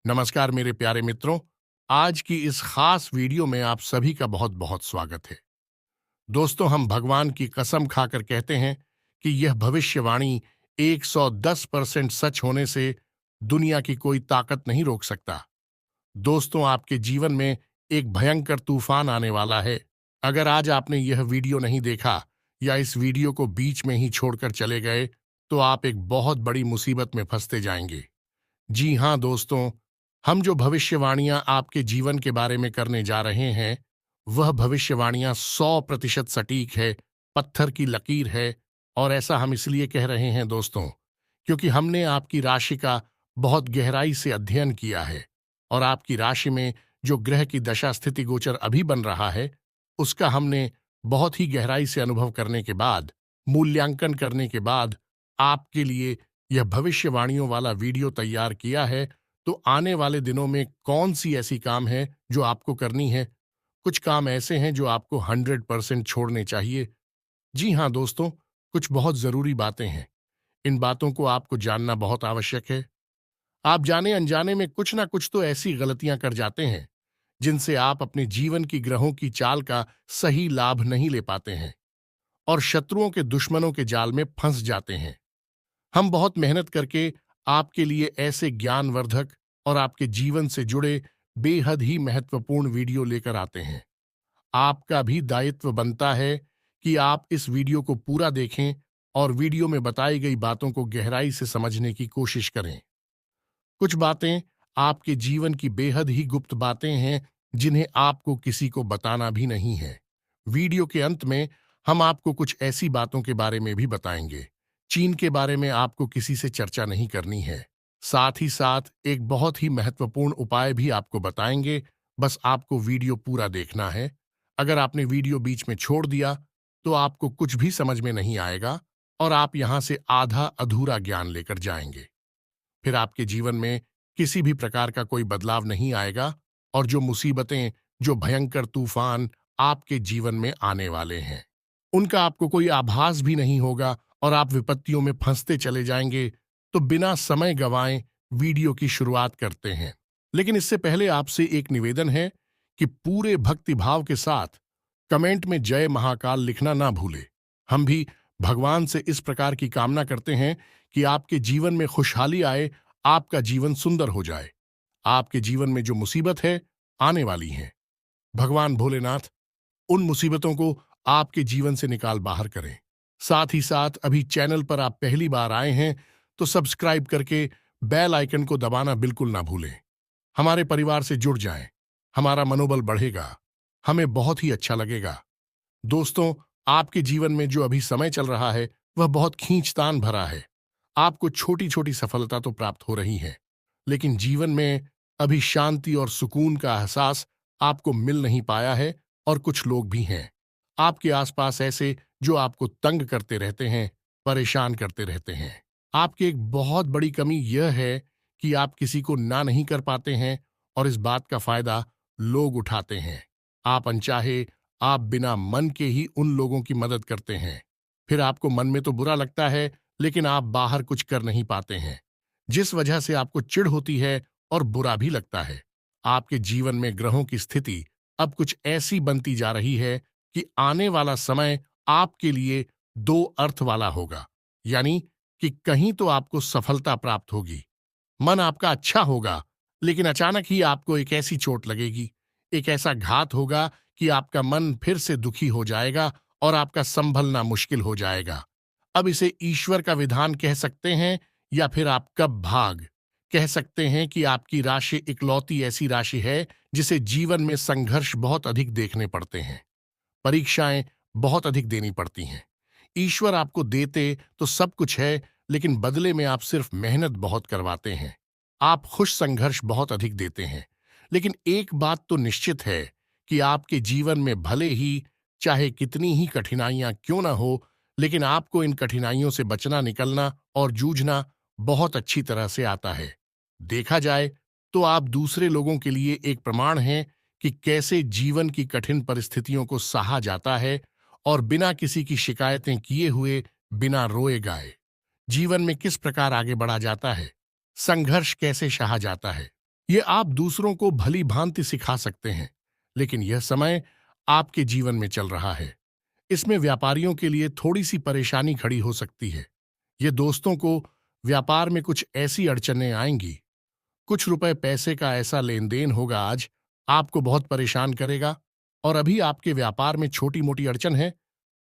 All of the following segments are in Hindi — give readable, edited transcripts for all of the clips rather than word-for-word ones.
नमस्कार मेरे प्यारे मित्रों। आज की इस खास वीडियो में आप सभी का बहुत बहुत स्वागत है। दोस्तों, हम भगवान की कसम खाकर कहते हैं कि यह भविष्यवाणी 110% सच होने से दुनिया की कोई ताकत नहीं रोक सकता। दोस्तों, आपके जीवन में एक भयंकर तूफान आने वाला है। अगर आज आपने यह वीडियो नहीं देखा या इस वीडियो को बीच में ही छोड़कर चले गए तो आप एक बहुत बड़ी मुसीबत में फंसते जाएंगे। जी हाँ दोस्तों, हम जो भविष्यवाणियां आपके जीवन के बारे में करने जा रहे हैं, वह भविष्यवाणियां 100% सटीक है, पत्थर की लकीर है। और ऐसा हम इसलिए कह रहे हैं दोस्तों, क्योंकि हमने आपकी राशि का बहुत गहराई से अध्ययन किया है और आपकी राशि में जो ग्रह की दशा स्थिति गोचर अभी बन रहा है, उसका हमने बहुत ही गहराई से अनुभव करने के बाद, मूल्यांकन करने के बाद आपके लिए यह भविष्यवाणियों वाला वीडियो तैयार किया है। तो आने वाले दिनों में कौन सी ऐसी काम है जो आपको करनी है? कुछ काम ऐसे हैं जो आपको 100% छोड़ने चाहिए। जी हाँ दोस्तों, कुछ बहुत जरूरी बातें हैं। इन बातों को आपको जानना बहुत आवश्यक है। आप जाने अनजाने में कुछ ना कुछ तो ऐसी गलतियां कर जाते हैं जिनसे आप अपने जीवन की ग्रहों की चाल का सही लाभ नहीं ले पाते हैं और शत्रुओं के दुश्मनों के जाल में फंस जाते हैं। हम बहुत मेहनत करके आपके लिए ऐसे ज्ञानवर्धक और आपके जीवन से जुड़े बेहद ही महत्वपूर्ण वीडियो लेकर आते हैं। आपका भी दायित्व बनता है कि आप इस वीडियो को पूरा देखें और वीडियो में बताई गई बातों को गहराई से समझने की कोशिश करें। कुछ बातें आपके जीवन की बेहद ही गुप्त बातें हैं जिन्हें आपको किसी को बताना भी नहीं है। वीडियो के अंत में हम आपको कुछ ऐसी बातों के बारे में भी बताएंगे चीन के बारे में आपको किसी से चर्चा नहीं करनी है। साथ ही साथ एक बहुत ही महत्वपूर्ण उपाय भी आपको बताएंगे। बस आपको वीडियो पूरा देखना है। अगर आपने वीडियो बीच में छोड़ दिया तो आपको कुछ भी समझ में नहीं आएगा और आप यहां से आधा अधूरा ज्ञान लेकर जाएंगे। फिर आपके जीवन में किसी भी प्रकार का कोई बदलाव नहीं आएगा और जो मुसीबतें, जो भयंकर तूफान आपके जीवन में आने वाले हैं, उनका आपको कोई आभास भी नहीं होगा और आप विपत्तियों में फंसते चले जाएंगे। तो बिना समय गंवाए वीडियो की शुरुआत करते हैं। लेकिन इससे पहले आपसे एक निवेदन है कि पूरे भक्तिभाव के साथ कमेंट में जय महाकाल लिखना ना भूले। हम भी भगवान से इस प्रकार की कामना करते हैं कि आपके जीवन में खुशहाली आए, आपका जीवन सुंदर हो जाए। आपके जीवन में जो मुसीबत है आने वाली है, भगवान भोलेनाथ उन मुसीबतों को आपके जीवन से निकाल बाहर करें। साथ ही साथ अभी चैनल पर आप पहली बार आए हैं तो सब्सक्राइब करके बेल आइकन को दबाना बिल्कुल ना भूलें। हमारे परिवार से जुड़ जाएं, हमारा मनोबल बढ़ेगा, हमें बहुत ही अच्छा लगेगा। दोस्तों, आपके जीवन में जो अभी समय चल रहा है वह बहुत खींचतान भरा है। आपको छोटी छोटी सफलता तो प्राप्त हो रही है, लेकिन जीवन में अभी शांति और सुकून का एहसास आपको मिल नहीं पाया है। और कुछ लोग भी हैं आपके आसपास ऐसे जो आपको तंग करते रहते हैं, परेशान करते रहते हैं। आपकी एक बहुत बड़ी कमी यह है कि आप किसी को ना नहीं कर पाते हैं और इस बात का फायदा लोग उठाते हैं। आप अनचाहे, आप बिना मन के ही उन लोगों की मदद करते हैं। फिर आपको मन में तो बुरा लगता है, लेकिन आप बाहर कुछ कर नहीं पाते हैं, जिस वजह से आपको चिढ़ होती है और बुरा भी लगता है। आपके जीवन में ग्रहों की स्थिति अब कुछ ऐसी बनती जा रही है कि आने वाला समय आपके लिए दो अर्थ वाला होगा। यानी कि कहीं तो आपको सफलता प्राप्त होगी, मन आपका अच्छा होगा, लेकिन अचानक ही आपको एक ऐसी चोट लगेगी, एक ऐसा घात होगा कि आपका मन फिर से दुखी हो जाएगा और आपका संभलना मुश्किल हो जाएगा। अब इसे ईश्वर का विधान कह सकते हैं या फिर आप कब भाग कह सकते हैं कि आपकी राशि इकलौती ऐसी राशि है जिसे जीवन में संघर्ष बहुत अधिक देखने पड़ते हैं, परीक्षाएं बहुत अधिक देनी पड़ती हैं। ईश्वर आपको देते तो सब कुछ है, लेकिन बदले में आप सिर्फ मेहनत बहुत करवाते हैं। आप खुश संघर्ष बहुत अधिक देते हैं। लेकिन एक बात तो निश्चित है कि आपके जीवन में भले ही चाहे कितनी ही कठिनाइयां क्यों ना हो, लेकिन आपको इन कठिनाइयों से बचना, निकलना और जूझना बहुत अच्छी तरह से आता है। देखा जाए तो आप दूसरे लोगों के लिए एक प्रमाण हैं कि कैसे जीवन की कठिन परिस्थितियों को सहा जाता है और बिना किसी की शिकायतें किए हुए, बिना रोए गाए जीवन में किस प्रकार आगे बढ़ा जाता है, संघर्ष कैसे सहा जाता है। ये आप दूसरों को भली भांति सिखा सकते हैं, लेकिन यह समय आपके जीवन में चल रहा है। इसमें व्यापारियों के लिए थोड़ी सी परेशानी खड़ी हो सकती है। ये दोस्तों को व्यापार में कुछ ऐसी अड़चनें आएंगी, कुछ रुपए पैसे का ऐसा लेन देन होगा आज, आपको बहुत परेशान करेगा। और अभी आपके व्यापार में छोटी मोटी अड़चन है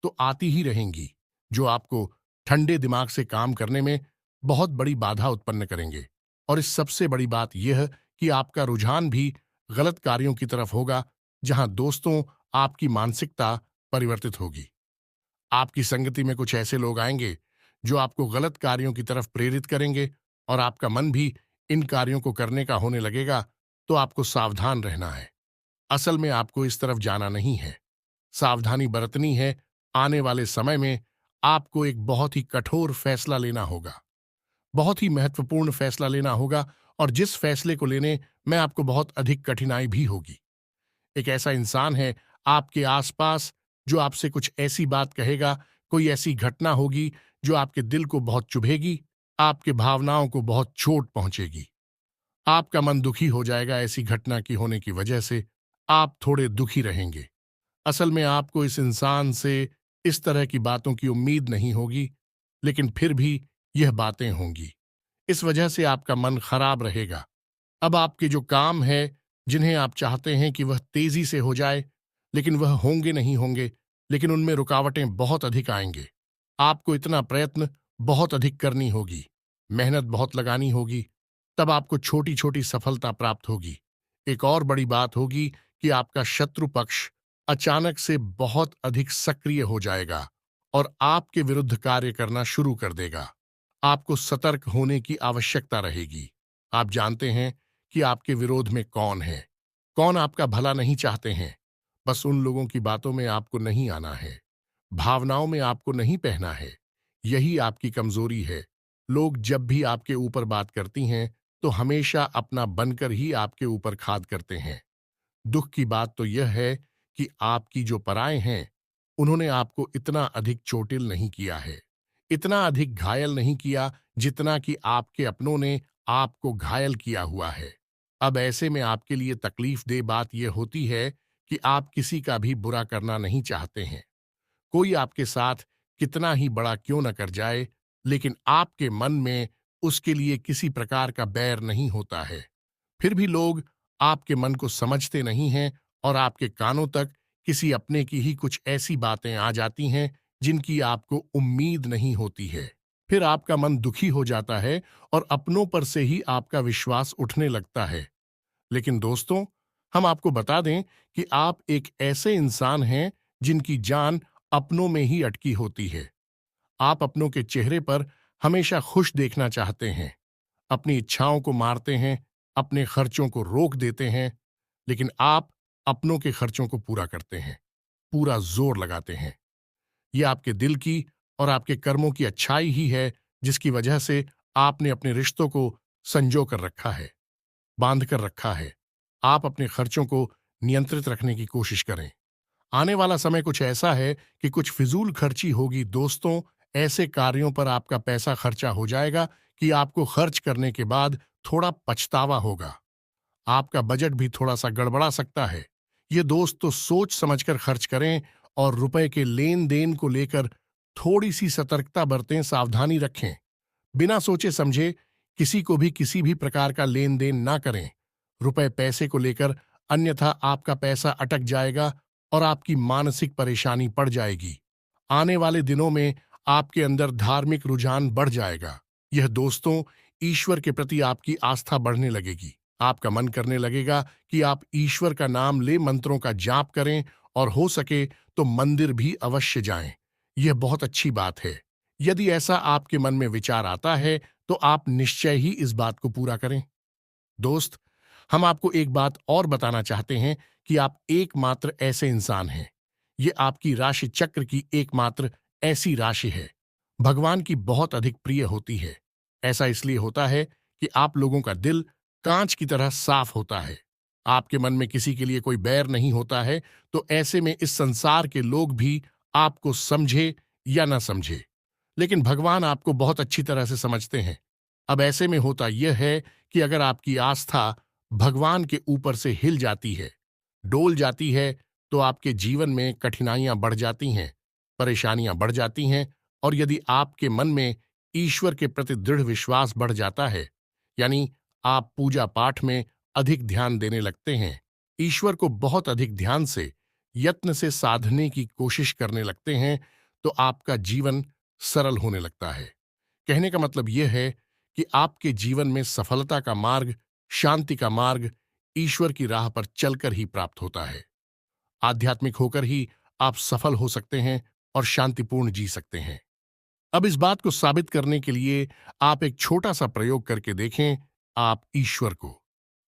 तो आती ही रहेंगी, जो आपको ठंडे दिमाग से काम करने में बहुत बड़ी बाधा उत्पन्न करेंगे। और इस सबसे बड़ी बात यह कि आपका रुझान भी गलत कार्यों की तरफ होगा, जहां दोस्तों आपकी मानसिकता परिवर्तित होगी। आपकी संगति में कुछ ऐसे लोग आएंगे जो आपको गलत कार्यों की तरफ प्रेरित करेंगे, और आपका मन भी इन कार्यों को करने का होने लगेगा। तो आपको सावधान रहना है। असल में आपको इस तरफ जाना नहीं है, सावधानी बरतनी है। आने वाले समय में आपको एक बहुत ही कठोर फैसला लेना होगा, बहुत ही महत्वपूर्ण फैसला लेना होगा, और जिस फैसले को लेने में आपको बहुत अधिक कठिनाई भी होगी। एक ऐसा इंसान है आपके आसपास जो आपसे कुछ ऐसी बात कहेगा, कोई ऐसी घटना होगी जो आपके दिल को बहुत चुभेगी, आपके भावनाओं को बहुत चोट पहुंचेगी। आपका मन दुखी हो जाएगा ऐसी घटना की होने की वजह से, आप थोड़े दुखी रहेंगे। असल में आपको इस इंसान से इस तरह की बातों की उम्मीद नहीं होगी, लेकिन फिर भी यह बातें होंगी। इस वजह से आपका मन खराब रहेगा। अब आपके जो काम है, जिन्हें आप चाहते हैं कि वह तेजी से हो जाए, लेकिन वह होंगे नहीं होंगे, लेकिन उनमें रुकावटें बहुत अधिक आएंगे। आपको इतना प्रयत्न बहुत अधिक करनी होगी, मेहनत बहुत लगानी होगी, तब आपको छोटी छोटी सफलता प्राप्त होगी। एक और बड़ी बात होगी कि आपका शत्रु पक्ष अचानक से बहुत अधिक सक्रिय हो जाएगा और आपके विरुद्ध कार्य करना शुरू कर देगा। आपको सतर्क होने की आवश्यकता रहेगी। आप जानते हैं कि आपके विरोध में कौन है, कौन आपका भला नहीं चाहते हैं। बस उन लोगों की बातों में आपको नहीं आना है, भावनाओं में आपको नहीं बहना है। यही आपकी कमजोरी है। लोग जब भी आपके ऊपर बात करती हैं तो हमेशा अपना बनकर ही आपके ऊपर खाद करते हैं। दुख की बात तो यह है कि आपकी जो पराए हैं, उन्होंने आपको इतना अधिक चोटिल नहीं किया है, इतना अधिक घायल नहीं किया जितना कि आपके अपनों ने आपको घायल किया हुआ है। अब ऐसे में आपके लिए तकलीफ दे बात यह होती है कि आप किसी का भी बुरा करना नहीं चाहते हैं। कोई आपके साथ कितना ही बड़ा क्यों न कर जाए, लेकिन आपके मन में उसके लिए किसी प्रकार का बैर नहीं होता है। फिर भी लोग आपके मन को समझते नहीं हैं, और आपके कानों तक किसी अपने की ही कुछ ऐसी बातें आ जाती हैं जिनकी आपको उम्मीद नहीं होती है। फिर आपका मन दुखी हो जाता है और अपनों पर से ही आपका विश्वास उठने लगता है। लेकिन दोस्तों, हम आपको बता दें कि आप एक ऐसे इंसान हैं जिनकी जान अपनों में ही अटकी होती है। आप अपनों के चेहरे पर हमेशा खुश देखना चाहते हैं, अपनी इच्छाओं को मारते हैं, अपने खर्चों को रोक देते हैं, लेकिन आप अपनों के खर्चों को पूरा करते हैं, पूरा जोर लगाते हैं। ये आपके दिल की और आपके कर्मों की अच्छाई ही है, जिसकी वजह से आपने अपने रिश्तों को संजो कर रखा है, बांध कर रखा है। आप अपने खर्चों को नियंत्रित रखने की कोशिश करें। आने वाला समय कुछ ऐसा है कि कुछ फिजूल खर्ची होगी दोस्तों। ऐसे कार्यों पर आपका पैसा खर्चा हो जाएगा कि आपको खर्च करने के बाद थोड़ा पछतावा होगा। आपका बजट भी थोड़ा सा गड़बड़ा सकता है। ये दोस्त तो सोच समझकर खर्च करें, और रुपए के लेन देन को लेकर थोड़ी सी सतर्कता बरतें, सावधानी रखें। बिना सोचे समझे किसी को भी किसी भी प्रकार का लेन देन ना करें, रुपए पैसे को लेकर, अन्यथा आपका पैसा अटक जाएगा और आपकी मानसिक परेशानी पड़ जाएगी। आने वाले दिनों में आपके अंदर धार्मिक रुझान बढ़ जाएगा। यह दोस्तों, ईश्वर के प्रति आपकी आस्था बढ़ने लगेगी। आपका मन करने लगेगा कि आप ईश्वर का नाम ले, मंत्रों का जाप करें, और हो सके तो मंदिर भी अवश्य जाएं। यह बहुत अच्छी बात है। यदि ऐसा आपके मन में विचार आता है तो आप निश्चय ही इस बात को पूरा करें। दोस्त, हम आपको एक बात और बताना चाहते हैं कि आप एकमात्र ऐसे इंसान हैं। ये आपकी राशि चक्र की एकमात्र ऐसी राशि है, भगवान की बहुत अधिक प्रिय होती है। ऐसा इसलिए होता है कि आप लोगों का दिल कांच की तरह साफ होता है। आपके मन में किसी के लिए कोई बैर नहीं होता है, तो ऐसे में इस संसार के लोग भी आपको समझे या न समझे, लेकिन भगवान आपको बहुत अच्छी तरह से समझते हैं। अब ऐसे में होता यह है कि अगर आपकी आस्था भगवान के ऊपर से हिल जाती है, डोल जाती है, तो आपके जीवन में कठिनाइयां बढ़ जाती हैं, परेशानियां बढ़ जाती हैं। और यदि आपके मन में ईश्वर के प्रति दृढ़ विश्वास बढ़ जाता है, यानी आप पूजा पाठ में अधिक ध्यान देने लगते हैं, ईश्वर को बहुत अधिक ध्यान से, यत्न से साधने की कोशिश करने लगते हैं, तो आपका जीवन सरल होने लगता है। कहने का मतलब यह है कि आपके जीवन में सफलता का मार्ग, शांति का मार्ग ईश्वर की राह पर चलकर ही प्राप्त होता है। आध्यात्मिक होकर ही आप सफल हो सकते हैं और शांतिपूर्ण जी सकते हैं। अब इस बात को साबित करने के लिए आप एक छोटा सा प्रयोग करके देखें। आप ईश्वर को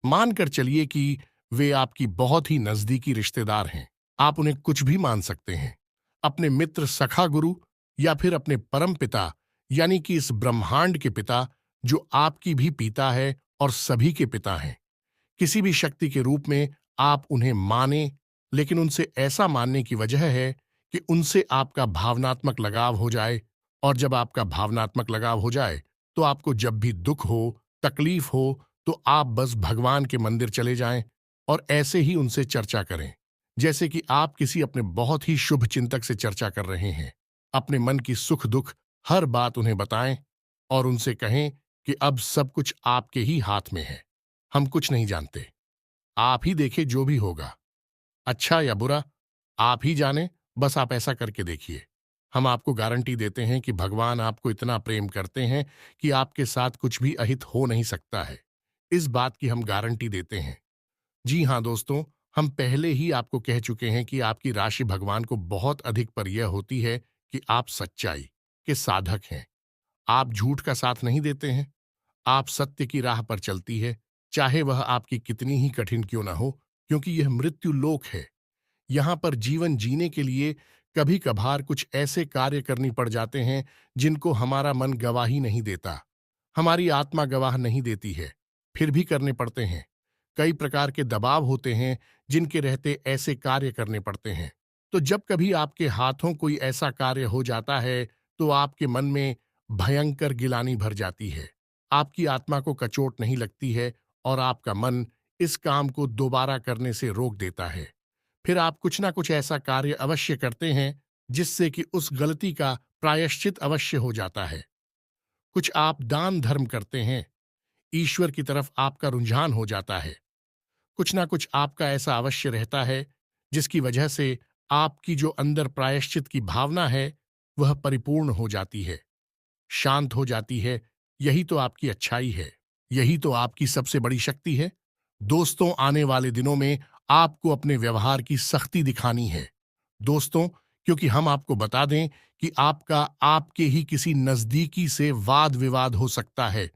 मानकर चलिए कि वे आपकी बहुत ही नजदीकी रिश्तेदार हैं। आप उन्हें कुछ भी मान सकते हैं, अपने मित्र, सखा, गुरु, या फिर अपने परम पिता, यानी कि इस ब्रह्मांड के पिता, जो आपकी भी पिता है और सभी के पिता हैं। किसी भी शक्ति के रूप में आप उन्हें माने, लेकिन उनसे ऐसा मानने की वजह है कि उनसे आपका भावनात्मक लगाव हो जाए। और जब आपका भावनात्मक लगाव हो जाए, तो आपको जब भी दुख हो, तकलीफ हो, तो आप बस भगवान के मंदिर चले जाएं और ऐसे ही उनसे चर्चा करें, जैसे कि आप किसी अपने बहुत ही शुभ चिंतक से चर्चा कर रहे हैं। अपने मन की सुख दुख हर बात उन्हें बताएं और उनसे कहें कि अब सब कुछ आपके ही हाथ में है। हम कुछ नहीं जानते, आप ही देखें जो भी होगा, अच्छा या बुरा, आप ही जाने। बस आप ऐसा करके देखिए। हम आपको गारंटी देते हैं कि भगवान आपको इतना प्रेम करते हैं कि आपके साथ कुछ भी अहित हो नहीं सकता है। इस बात की हम गारंटी देते हैं। जी हाँ दोस्तों, हम पहले ही आपको कह चुके हैं कि आपकी राशि भगवान को बहुत अधिक पर यह होती है कि आप सच्चाई के साधक हैं। आप झूठ का साथ नहीं देते हैं, आप सत्य की राह पर चलती है, चाहे वह आपकी कितनी ही कठिन क्यों ना हो, क्योंकि यह मृत्यु लोक है। यहाँ पर जीवन जीने के लिए कभी कभार कुछ ऐसे कार्य करनी पड़ जाते हैं जिनको हमारा मन गवाही नहीं देता, हमारी आत्मा गवाह नहीं देती है, फिर भी करने पड़ते हैं। कई प्रकार के दबाव होते हैं जिनके रहते ऐसे कार्य करने पड़ते हैं। तो जब कभी आपके हाथों कोई ऐसा कार्य हो जाता है, तो आपके मन में भयंकर गिलानी भर जाती है, आपकी आत्मा को कचोट नहीं लगती है और आपका मन इस काम को दोबारा करने से रोक देता है। फिर आप कुछ ना कुछ ऐसा कार्य अवश्य करते हैं जिससे कि उस गलती का प्रायश्चित अवश्य हो जाता है। कुछ आप दान धर्म करते हैं, ईश्वर की तरफ आपका रुझान हो जाता है। कुछ ना कुछ आपका ऐसा अवश्य रहता है जिसकी वजह से आपकी जो अंदर प्रायश्चित की भावना है, वह परिपूर्ण हो जाती है, शांत हो जाती है। यही तो आपकी अच्छाई है, यही तो आपकी सबसे बड़ी शक्ति है। दोस्तों, आने वाले दिनों में आपको अपने व्यवहार की सख्ती दिखानी है। दोस्तों, क्योंकि हम आपको बता दें कि आपका आपके ही किसी नजदीकी से वाद विवाद हो सकता है,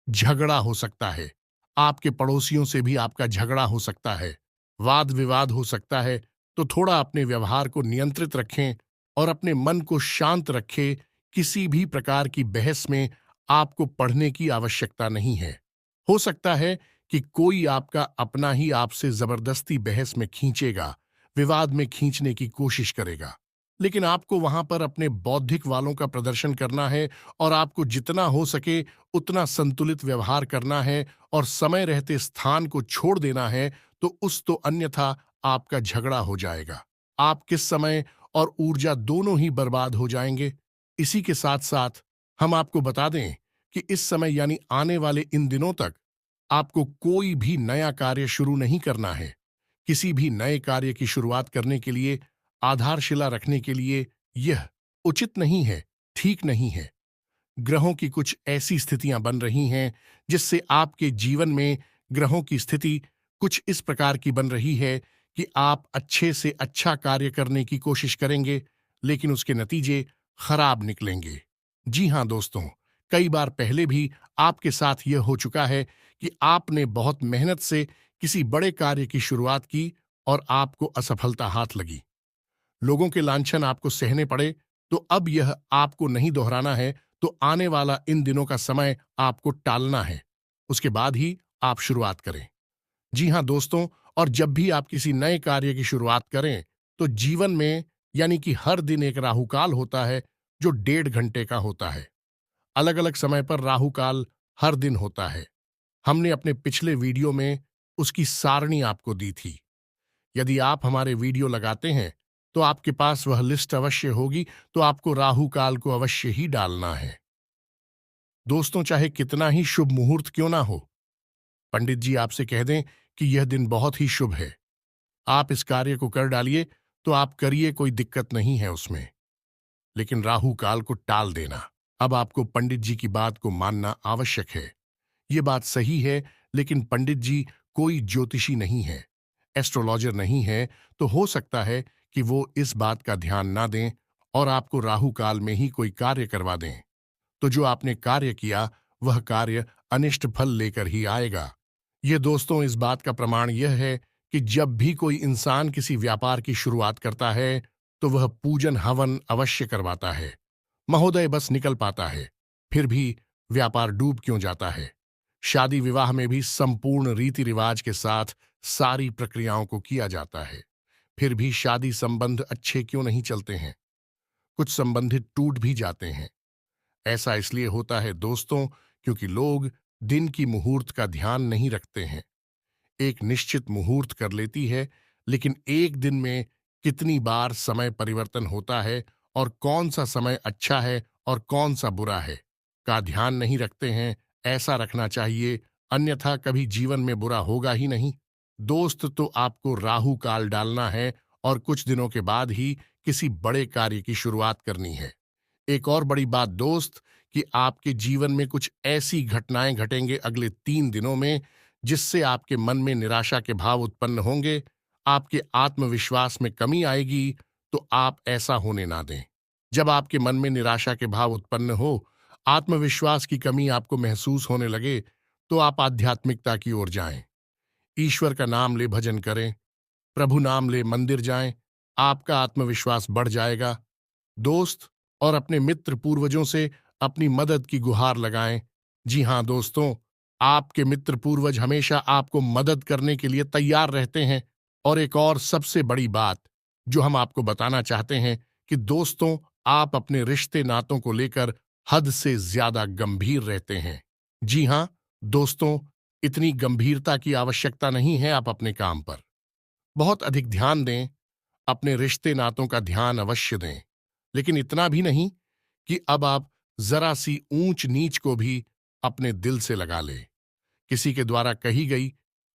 झगड़ा हो सकता है, आपके पड़ोसियों से भी आपका झगड़ा हो सकता है, वाद विवाद हो सकता है। तो थोड़ा अपने व्यवहार को नियंत्रित रखें और अपने मन को शांत रखें। किसी भी प्रकार की बहस में आपको पढ़ने की आवश्यकता नहीं है। हो सकता है कि कोई आपका अपना ही आपसे जबरदस्ती बहस में खींचेगा, विवाद में खींचने की कोशिश करेगा, लेकिन आपको वहां पर अपने बौद्धिक वालों का प्रदर्शन करना है और आपको जितना हो सके उतना संतुलित व्यवहार करना है और समय रहते स्थान को छोड़ देना है। तो उस तो अन्यथा आपका झगड़ा हो जाएगा, आप किस समय और ऊर्जा दोनों ही बर्बाद हो जाएंगे। इसी के साथ साथ हम आपको बता दें कि इस समय यानी आने वाले इन दिनों तक आपको कोई भी नया कार्य शुरू नहीं करना है। किसी भी नए कार्य की शुरुआत करने के लिए, आधारशिला रखने के लिए यह उचित नहीं है, ठीक नहीं है। ग्रहों की कुछ ऐसी स्थितियां बन रही हैं जिससे आपके जीवन में ग्रहों की स्थिति कुछ इस प्रकार की बन रही है कि आप अच्छे से अच्छा कार्य करने की कोशिश करेंगे, लेकिन उसके नतीजे खराब निकलेंगे। जी हां दोस्तों, कई बार पहले भी आपके साथ यह हो चुका है कि आपने बहुत मेहनत से किसी बड़े कार्य की शुरुआत की और आपको असफलता हाथ लगी, लोगों के लांछन आपको सहने पड़े। तो अब यह आपको नहीं दोहराना है, तो आने वाला इन दिनों का समय आपको टालना है, उसके बाद ही आप शुरुआत करें। जी हां दोस्तों, और जब भी आप किसी नए कार्य की शुरुआत करें, तो जीवन में यानी कि हर दिन एक राहुकाल होता है जो 1.5 घंटे का होता है। अलग अलग समय पर राहुकाल हर दिन होता है। हमने अपने पिछले वीडियो में उसकी सारणी आपको दी थी। यदि आप हमारे वीडियो लगाते हैं तो आपके पास वह लिस्ट अवश्य होगी, तो आपको राहु काल को अवश्य ही डालना है। दोस्तों, चाहे कितना ही शुभ मुहूर्त क्यों ना हो, पंडित जी आपसे कह दें कि यह दिन बहुत ही शुभ है, आप इस कार्य को कर डालिए, तो आप करिए, कोई दिक्कत नहीं है उसमें। लेकिन राहु काल को टाल देना, अब आपको पंडित जी की बात को मानना आवश्यक है। ये बात सही है, लेकिन पंडित जी कोई ज्योतिषी नहीं है, एस्ट्रोलॉजर नहीं है, तो हो सकता है कि वो इस बात का ध्यान ना दें और आपको राहु काल में ही कोई कार्य करवा दें। तो जो आपने कार्य किया वह कार्य अनिष्ट फल लेकर ही आएगा। ये दोस्तों, इस बात का प्रमाण यह है कि जब भी कोई इंसान किसी व्यापार की शुरुआत करता है तो वह पूजन हवन अवश्य करवाता है। महोदय बस निकल पाता है, फिर भी व्यापार डूब क्यों जाता है। शादी विवाह में भी संपूर्ण रीति रिवाज के साथ सारी प्रक्रियाओं को किया जाता है, फिर भी शादी संबंध अच्छे क्यों नहीं चलते हैं। कुछ संबंधित टूट भी जाते हैं। ऐसा इसलिए होता है दोस्तों, क्योंकि लोग दिन की मुहूर्त का ध्यान नहीं रखते हैं। एक निश्चित मुहूर्त कर लेती है, लेकिन एक दिन में कितनी बार समय परिवर्तन होता है और कौन सा समय अच्छा है और कौन सा बुरा है का ध्यान नहीं रखते हैं। ऐसा रखना चाहिए, अन्यथा कभी जीवन में बुरा होगा ही नहीं। दोस्त, तो आपको राहु काल डालना है और कुछ दिनों के बाद ही किसी बड़े कार्य की शुरुआत करनी है। एक और बड़ी बात दोस्त, कि आपके जीवन में कुछ ऐसी घटनाएं घटेंगे अगले 3 दिनों में जिससे आपके मन में निराशा के भाव उत्पन्न होंगे, आपके आत्मविश्वास में कमी आएगी, तो आप ऐसा होने ना दें। जब आपके मन में निराशा के भाव उत्पन्न हो, आत्मविश्वास की कमी आपको महसूस होने लगे, तो आप आध्यात्मिकता की ओर जाएं, ईश्वर का नाम ले भजन करें, प्रभु नाम ले मंदिर जाएं, आपका आत्मविश्वास बढ़ जाएगा। दोस्त, और अपने मित्र पूर्वजों से अपनी मदद की गुहार लगाएं। जी हां दोस्तों, आपके मित्र पूर्वज हमेशा आपको मदद करने के लिए तैयार रहते हैं। और एक और सबसे बड़ी बात जो हम आपको बताना चाहते हैं कि दोस्तों, आप अपने रिश्ते नातों को लेकर हद से ज्यादा गंभीर रहते हैं। जी हां दोस्तों, इतनी गंभीरता की आवश्यकता नहीं है। आप अपने काम पर बहुत अधिक ध्यान दें, अपने रिश्ते नातों का ध्यान अवश्य दें, लेकिन इतना भी नहीं कि अब आप जरा सी ऊंच नीच को भी अपने दिल से लगा लें। किसी के द्वारा कही गई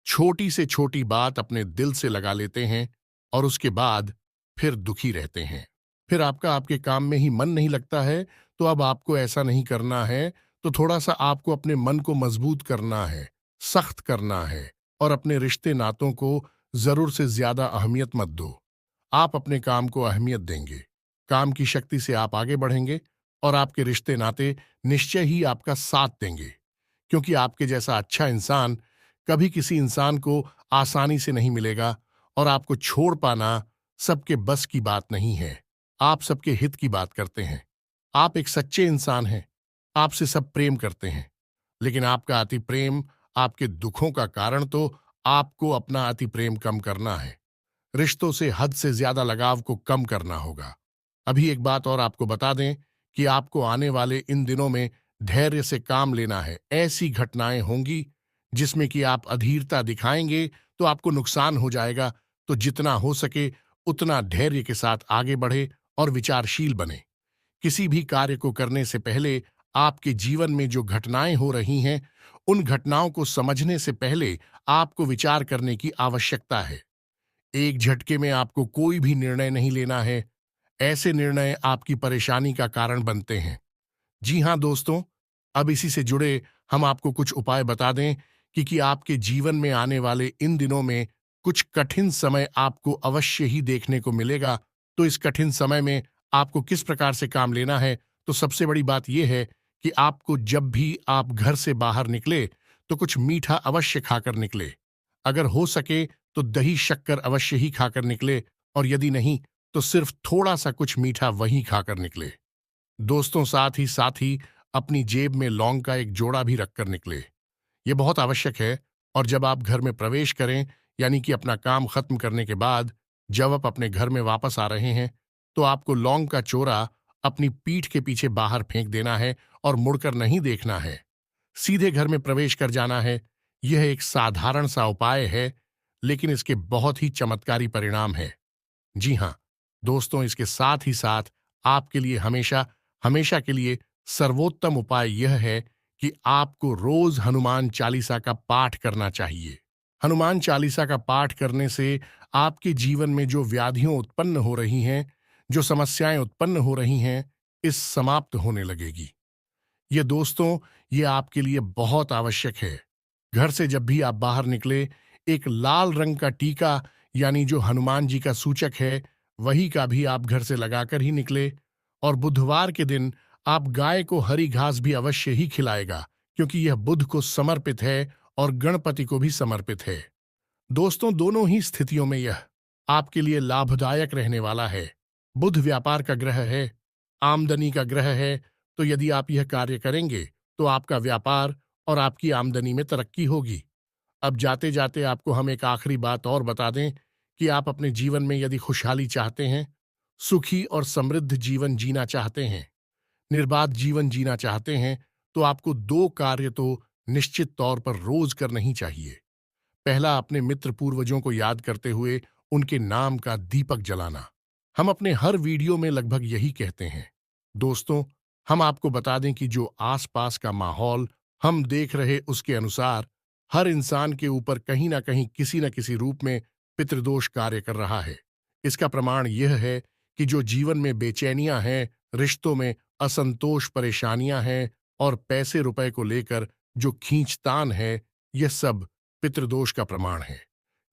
छोटी से छोटी बात अपने दिल से लगा लेते हैं और उसके बाद फिर दुखी रहते हैं। फिर आपका आपके काम में ही मन नहीं लगता है। तो अब आपको ऐसा नहीं करना है, तो थोड़ा सा आपको अपने मन को मजबूत करना है, सख्त करना है और अपने रिश्ते नातों को जरूर से ज्यादा अहमियत मत दो। आप अपने काम को अहमियत देंगे, काम की शक्ति से आप आगे बढ़ेंगे और आपके रिश्ते नाते निश्चय ही आपका साथ देंगे, क्योंकि आपके जैसा अच्छा इंसान कभी किसी इंसान को आसानी से नहीं मिलेगा और आपको छोड़ पाना सबके बस की बात नहीं है। आप सबके हित की बात करते हैं, आप एक सच्चे इंसान हैं, आपसे सब प्रेम करते हैं, लेकिन आपका अति प्रेम आपके दुखों का कारण, तो आपको अपना अति प्रेम कम करना है। रिश्तों से हद से ज्यादा लगाव को कम करना होगा। अभी एक बात और आपको बता दें कि आपको आने वाले इन दिनों में धैर्य से काम लेना है। ऐसी घटनाएं होंगी जिसमें कि आप अधीरता दिखाएंगे तो आपको नुकसान हो जाएगा। तो जितना हो सके उतना धैर्य के साथ आगे बढ़े और विचारशील बने। किसी भी कार्य को करने से पहले आपके जीवन में जो घटनाएं हो रही हैं, उन घटनाओं को समझने से पहले आपको विचार करने की आवश्यकता है। एक झटके में आपको कोई भी निर्णय नहीं लेना है। ऐसे निर्णय आपकी परेशानी का कारण बनते हैं। जी हां दोस्तों, अब इसी से जुड़े हम आपको कुछ उपाय बता दें कि आपके जीवन में आने वाले इन दिनों में कुछ कठिन समय आपको अवश्य ही देखने को मिलेगा। तो इस कठिन समय में आपको किस प्रकार से काम लेना है, तो सबसे बड़ी बात यह है कि आपको जब भी आप घर से बाहर निकले तो कुछ मीठा अवश्य खाकर निकले। अगर हो सके तो दही शक्कर अवश्य ही खाकर निकले, और यदि नहीं तो सिर्फ थोड़ा सा कुछ मीठा वहीं खाकर निकले। दोस्तों, साथ ही अपनी जेब में लौंग का एक जोड़ा भी रखकर निकले। ये बहुत आवश्यक है। और जब आप घर में प्रवेश करें, यानी कि अपना काम खत्म करने के बाद जब आप अपने घर में वापस आ रहे हैं, तो आपको लौंग का चोरा अपनी पीठ के पीछे बाहर फेंक देना है और मुड़कर नहीं देखना है। सीधे घर में प्रवेश कर जाना है। यह एक साधारण सा उपाय है, लेकिन इसके बहुत ही चमत्कारी परिणाम है। जी हाँ, दोस्तों, इसके साथ ही साथ आपके लिए हमेशा हमेशा के लिए सर्वोत्तम उपाय यह है कि आपको रोज हनुमान चालीसा का पाठ करना चाहिए। हनुमान चालीसा का पाठ करने से आपके जीवन में जो व्याधियां उत्पन्न हो रही हैं, जो समस्याएं उत्पन्न हो रही हैं, इस समाप्त होने लगेगी। ये दोस्तों, ये आपके लिए बहुत आवश्यक है। घर से जब भी आप बाहर निकले, एक लाल रंग का टीका, यानी जो हनुमान जी का सूचक है, वही का भी आप घर से लगाकर ही निकले। और बुधवार के दिन आप गाय को हरी घास भी अवश्य ही खिलाएगा, क्योंकि यह बुध को समर्पित है और गणपति को भी समर्पित है। दोस्तों, दोनों ही स्थितियों में यह आपके लिए लाभदायक रहने वाला है। बुध व्यापार का ग्रह है, आमदनी का ग्रह है, तो यदि आप यह कार्य करेंगे तो आपका व्यापार और आपकी आमदनी में तरक्की होगी। अब जाते जाते आपको हम एक आखिरी बात और बता दें कि आप अपने जीवन में यदि खुशहाली चाहते हैं, सुखी और समृद्ध जीवन जीना चाहते हैं, निर्बाध जीवन जीना चाहते हैं, तो आपको दो कार्य तो निश्चित तौर पर रोज करना ही चाहिए। पहला, अपने मित्र पूर्वजों को याद करते हुए उनके नाम का दीपक जलाना। हम अपने हर वीडियो में लगभग यही कहते हैं। दोस्तों, हम आपको बता दें कि जो आसपास का माहौल हम देख रहे उसके अनुसार हर इंसान के ऊपर कहीं ना कहीं किसी न किसी रूप में पितृदोष कार्य कर रहा है। इसका प्रमाण यह है कि जो जीवन में बेचैनियां हैं, रिश्तों में असंतोष, परेशानियां हैं और पैसे रुपए को लेकर जो खींचतान है, यह सब पितृदोष का प्रमाण है।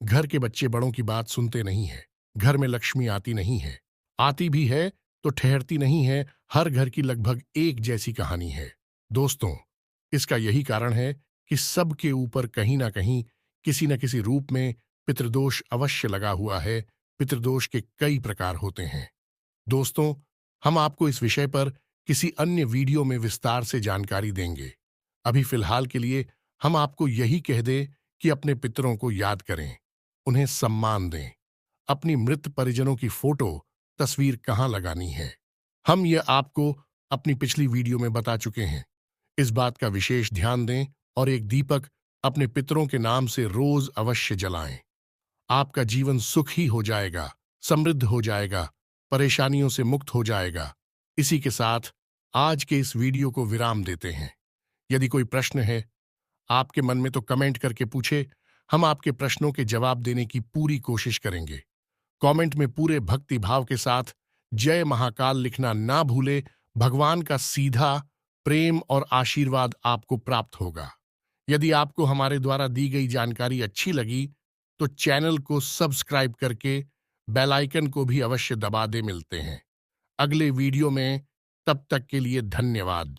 घर के बच्चे बड़ों की बात सुनते नहीं हैं। घर में लक्ष्मी आती नहीं है, आती भी है तो ठहरती नहीं है। हर घर की लगभग एक जैसी कहानी है। दोस्तों, इसका यही कारण है कि सबके ऊपर कहीं ना कहीं किसी न किसी रूप में पितृदोष अवश्य लगा हुआ है। पितृदोष के कई प्रकार होते हैं। दोस्तों, हम आपको इस विषय पर किसी अन्य वीडियो में विस्तार से जानकारी देंगे। अभी फिलहाल के लिए हम आपको यही कह दें कि अपने पितरों को याद करें, उन्हें सम्मान दें। अपनी मृत परिजनों की फोटो, तस्वीर कहाँ लगानी है, हम यह आपको अपनी पिछली वीडियो में बता चुके हैं। इस बात का विशेष ध्यान दें और एक दीपक अपने पितरों के नाम से रोज अवश्य जलाएं। आपका जीवन सुखी हो जाएगा, समृद्ध हो जाएगा, परेशानियों से मुक्त हो जाएगा। इसी के साथ आज के इस वीडियो को विराम देते हैं। यदि कोई प्रश्न है आपके मन में तो कमेंट करके पूछे, हम आपके प्रश्नों के जवाब देने की पूरी कोशिश करेंगे। कमेंट में पूरे भक्ति भाव के साथ जय महाकाल लिखना ना भूले। भगवान का सीधा प्रेम और आशीर्वाद आपको प्राप्त होगा। यदि आपको हमारे द्वारा दी गई जानकारी अच्छी लगी तो चैनल को सब्सक्राइब करके बेल आइकन को भी अवश्य दबा दे। मिलते हैं अगले वीडियो में, तब तक के लिए धन्यवाद।